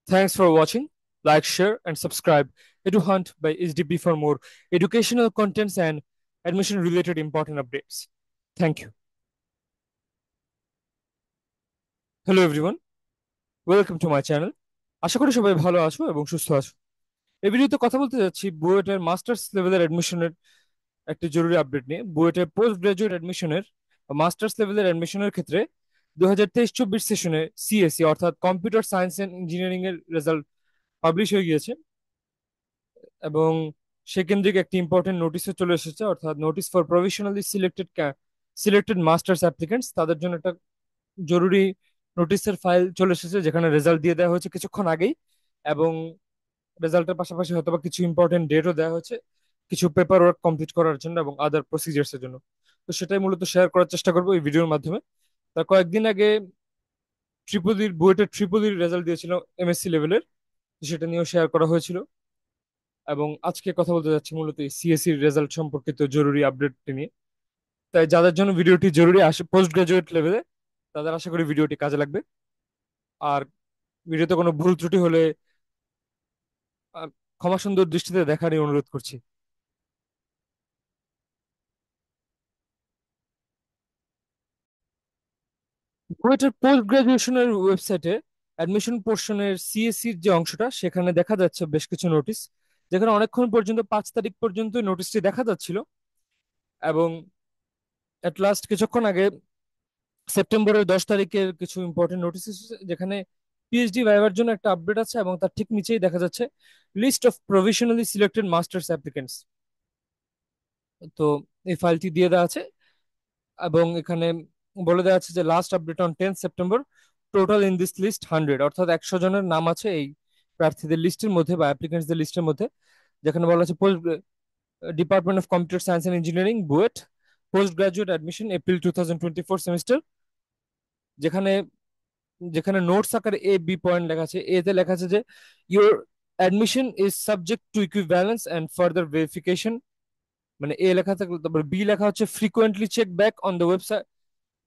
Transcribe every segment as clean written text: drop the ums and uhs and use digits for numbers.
Thanks for watching. Like, share, and subscribe. Edu Hunt by HDP for more educational contents and admission related important updates. Thank you. Hello everyone. Welcome to my channel. আশা করি সবাই ভালো আছো এবং সুস্থ আছো। এই ভিডিওতে কথা বলতে যাচ্ছি বুয়েটের মাস্টার্স লেভেলের অ্যাডমিশনের একটি জরুরি আপডেট নিয়ে। বুয়েটের পোস্ট গ্রাজুয়েট অ্যাডমিশনের মাস্টার্স লেভেলের অ্যাডমিশনের ক্ষেত্রে 2023-24 সেশনে সিএসসি অর্থাৎ কম্পিউটার সায়েন্স অ্যান্ড ইঞ্জিনিয়ারিং এর রেজাল্ট পাবলিশ হয়ে গিয়েছে এবং সেকেন্দ্রিক একটি ইম্পর্টেন্ট নোটিশও চলে এসেছে, অর্থাৎ notice for provisionally selected masters applicants, তাদের জন্য একটা জরুরি নোটিশের ফাইল চলে এসেছে যেখানে রেজাল্ট দিয়ে দেওয়া হয়েছে কিছুক্ষণ আগেই, এবং রেজাল্টের পাশাপাশি হয়তো বা কিছু ইম্পর্টেন্ট ডেটও দেওয়া হয়েছে কিছু পেপার ওয়ার্ক কমপ্লিট করার জন্য এবং আদার প্রসিজার্স এর জন্য। তো সেটাই মূলত শেয়ার করার চেষ্টা করবো এই ভিডিওর মাধ্যমে। তার কয়েকদিন আগে বুয়েটের ট্রিপলির রেজাল্ট দিয়েছিল এমএসসি লেভেলের, সেটা নিয়েও শেয়ার করা হয়েছিল। এবং আজকে কথা বলতে যাচ্ছি মূলত এই সিএসসি রেজাল্ট সম্পর্কিত জরুরি আপডেটটি নিয়ে। তাই যাদের জন্য ভিডিওটি জরুরি আসে পোস্ট গ্রাজুয়েট লেভেলে, তাদের আশা করি ভিডিওটি কাজে লাগবে। আর ভিডিওতে কোনো ভুল ত্রুটি হলে আহ, ক্ষমা সুন্দর দৃষ্টিতে দেখারই অনুরোধ করছি। বুয়েটের পোস্ট গ্রাজুয়েশনের ওয়েবসাইটে অ্যাডমিশন পোর্শনের সিএসসির যে অংশটা, সেখানে দেখা যাচ্ছে বেশ কিছু নোটিশ, যেখানে অনেকক্ষণ পর্যন্ত 5 তারিখ পর্যন্ত নোটিশটি দেখা যাচ্ছিল, এবং এট লাস্ট কিছুক্ষণ আগে সেপ্টেম্বরের 10 তারিখের কিছু ইম্পর্টেন্ট নোটিস এসেছে, যেখানে পিএইচডি ভাইবার জন্য একটা আপডেট আছে এবং তার ঠিক নিচেই দেখা যাচ্ছে list of provisionally selected masters applicants. তো এই ফাইলটি দিয়ে দেওয়া আছে এবং এখানে বলে দেওয়া আছে যে last update on 10 September, total in this list 100, অর্থাৎ 100 জনের নাম আছে এই প্রার্থীদের লিস্টের মধ্যে বা অ্যাপ্লিকেন্টসদের লিস্টের মধ্যে, যেখানে বলা আছে post department of computer science and engineering BUET, post graduate admission April 2024 semester. যেখানে যেখানে নোটস আকারে এ বি পয়েন্ট লেখা আছে, এ তে লেখা আছে যে your admission is subject to equivalence and further verification, মানে এ লেখা থাকলে তারপর বি লেখা হচ্ছে frequently check back on the website.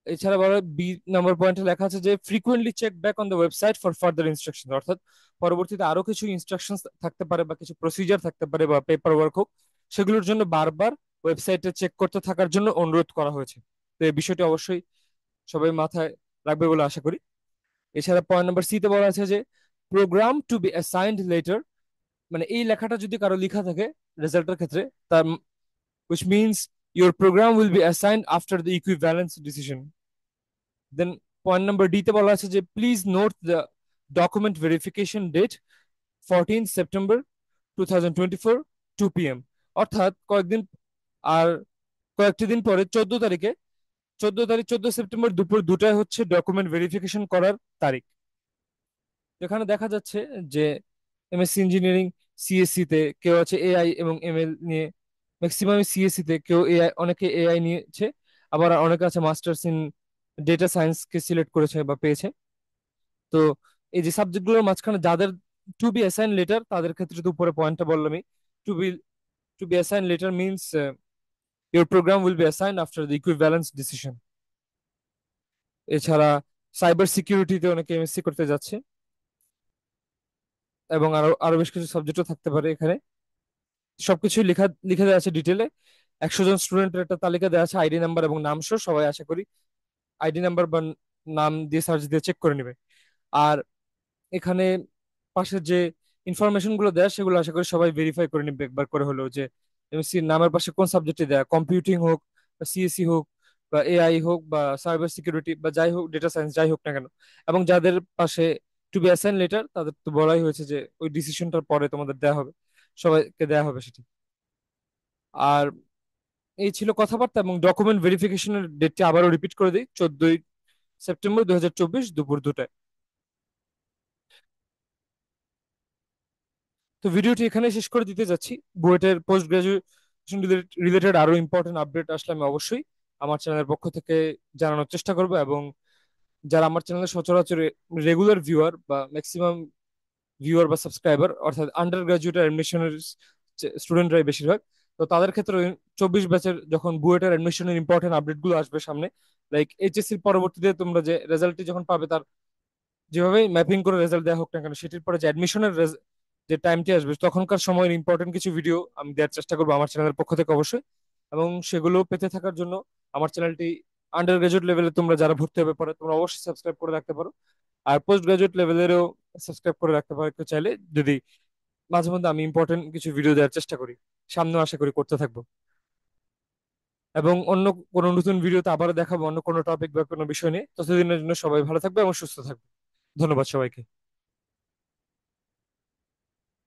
এছাড়া বলা বি নাম্বার পয়েন্টে লেখা আছে যে frequently check back on the website for further instruction, অর্থাৎ পরবর্তীতে আরো কিছু ইনস্ট্রাকশন থাকতে পারে বা কিছু প্রসিজার থাকতে পারে বা পেপার ওয়ার্ক হোক, সেগুলোর জন্য বারবার ওয়েবসাইটে চেক করতে থাকার জন্য অনুরোধ করা হয়েছে। তো এই বিষয়টি অবশ্যই সবাই মাথায় রাখবে বলে আশা করি। এছাড়া পয়েন্ট নাম্বার সি তে বলা আছে যে program to be assigned letter, মানে এই লেখাটা যদি কারো লেখা থাকে রেজাল্টের ক্ষেত্রে, তার which means your program will be assigned after the equivalence decision. Then point number D তে বলা আছে যে please note the document verification date 14 September 2024 2 p.m, অর্থাৎ কয়েকদিন আর কয়েকটি দিন পরে 14 তারিখে, 14 তারিখ 14 সেপ্টেম্বর দুপুর 2টায় হচ্ছে ডকুমেন্ট ভেরিফিকেশন করার তারিখ। এখানে দেখা যাচ্ছে যে এমএসসি ইঞ্জিনিয়ারিং সিএসসি তে কেউ আছে এআই এবং এমএল নিয়ে, ম্যাক্সিমাম সিএসসি তে কেউ এআই, অনেকে এআই নিয়েছে, আবার অনেকে আছে masters in data science K select করেছে বা পেয়েছে। তো এই যে সাবজেক্টগুলোর মাঝখানে যাদের টু বি অ্যাসাইন লেটার, তাদের ক্ষেত্রে তো উপরে পয়েন্টটা বললামই। To be to be assign letter means your program will be assigned after the equivalence decision. এছাড়া সাইবার সিকিউরিটিতে অনেকে এমএসসি করতে যাচ্ছে, এবং আরো আরো বেশ কিছু সাবজেক্টও থাকতে পারে এখানে। সবকিছু লিখা লিখে দেওয়া আছে ডিটেলে। 100 জন স্টুডেন্টের একটা তালিকা দেওয়া আছে আইডি নাম্বার এবং নাম সহ, সবাই আশা করি আইডি নাম্বার বা নাম দিয়ে সার্চ দিয়ে চেক করে নেবে। আর এখানে পাশে যে ইনফরমেশন গুলো দেয় সেগুলো আশা করি সবাই ভেরিফাই করে নিবে একবার করে হলেও, যে এমএসসি নামের পাশে কোন সাবজেক্টে দেয়, কম্পিউটিং হোক বা সিএসসি হোক বা এআই হোক বা সাইবার সিকিউরিটি বা যাই হোক, ডেটা সায়েন্স যাই হোক না কেন। এবং যাদের পাশে টু বি অ্যাসাইন লেটার, তাদের তো বলাই হয়েছে যে ওই ডিসিশনটার পরে তোমাদের দেয়া হবে, সবাইকে দেয়া হবে সেটি। আর এই ছিল কথাবার্তা, এবং ডকুমেন্ট ভেরিফিকেশনের ডেটটি আবারও রিপিট করে দিই, 14 সেপ্টেম্বর 2024 দুপুর 2টায়। তো ভিডিওটি এখানে শেষ করে দিতে যাচ্ছি। বুয়েটের পোস্ট গ্রাজুয়েশন রিলেটেড আরো ইম্পর্টেন্ট আপডেট আসলে আমি অবশ্যই আমার চ্যানেলের পক্ষ থেকে জানানোর চেষ্টা করবো, এবং যারা আমার চ্যানেলের সচরাচর রেগুলার ভিউয়ার বা ম্যাক্সিমাম ভিউয়ার বা সাবস্ক্রাইবার, অর্থাৎ আন্ডার গ্রাজুয়েট অ্যাডমিশনের স্টুডেন্টরাই বেশিরভাগ, তো তাদের ক্ষেত্রে 24 ব্যাচের যখন বুয়েটের অ্যাডমিশনের ইম্পর্টেন্ট আপডেট গুলো আসবে সামনে, লাইক এইচএসসির পরবর্তীতে তোমরা যে রেজাল্টটি যখন পাবে, তার যেভাবে ম্যাপিং করে রেজাল্ট দেওয়া হোক না কেন, সেটির পরে যে অ্যাডমিশনের যে টাইমটি আসবে তখনকার সময়ের ইম্পর্টেন্ট কিছু ভিডিও আমি দেওয়ার চেষ্টা করবো আমার চ্যানেলের পক্ষ থেকে অবশ্যই। এবং সেগুলো পেতে থাকার জন্য আমার চ্যানেলটি আন্ডার গ্রাজুয়েট লেভেলে তোমরা যারা ভর্তি হবে পরে তোমরা অবশ্যই সাবস্ক্রাইব করে রাখতে পারো। আর পোস্ট গ্রাজুয়েট লেভেলেরও সাবস্ক্রাইব করে রাখতে পারো কেউ চাইলে, যদি মাঝে মধ্যে আমি ইম্পর্টেন্ট কিছু ভিডিও দেওয়ার চেষ্টা করি, সামনেও আশা করি করতে থাকবো। এবং অন্য কোনো নতুন ভিডিওতে আবারও দেখাবো অন্য কোনো টপিক বা কোনো বিষয় নিয়ে। ততদিনের জন্য সবাই ভালো থাকবে এবং সুস্থ থাকবে। ধন্যবাদ সবাইকে।